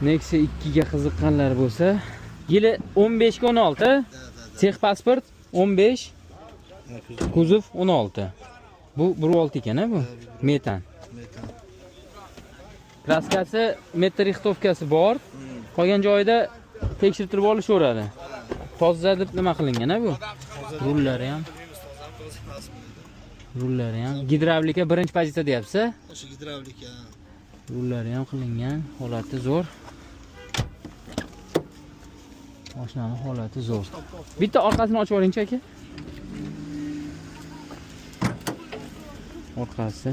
Nexia 2 ga qiziqqanlar bo'lsa, yili 15 ga 16, sex pasport 15, kuzov 16. Bu 1.6 ekan, bu metan. Kraskasi, metra rixtovkasi bor. Qolgan joyida tekshirtirib olishaveradi. Toza deb nima qilingan bu? Rullari ham. Rullari ham gidravlika birinchi pozitsiya deyapsiz. O'sha gidravlika. Rullari ham qilingan, holati zo'r. Mashinaning holati zo'r. Bitta orqasini ochib oling-chi aka. Orqasi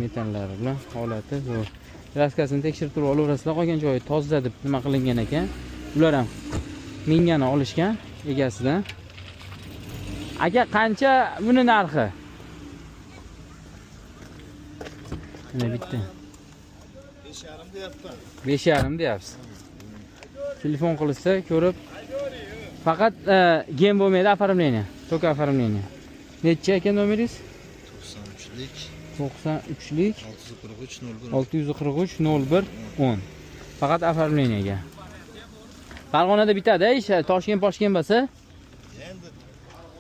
metallari bilan holati zo'r. Kraskasini tekshirib olaverasizlar, qolgan joyi toza deb nima qilingan ekan. Ular ham mingani olishgan egasidan. Aka, qancha buni narxi? Mana bitta. 5.5 deyapman. 5.5 deyapsiz. Telefon qilsa ko'rib. Faqat gem bo'lmaydi, оформление. Только оформление. Necha ekan nomeringiz? 93lik 93lik 643 643 01 10. Faqat оформлениyaga. Farg'onada bitadi, Toshkent bo'lsa, endi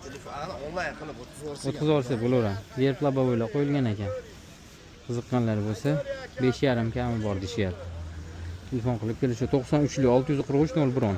telefonni onlayn qilib o'tkazib bo'laveradi. Yer plabovoylar qo'yilgan ekan. Qiziqqanlar bo'lsa, 5.5 kami bor deyishyapti. Telefon qilib kelishdi. 93lik 643 01 10.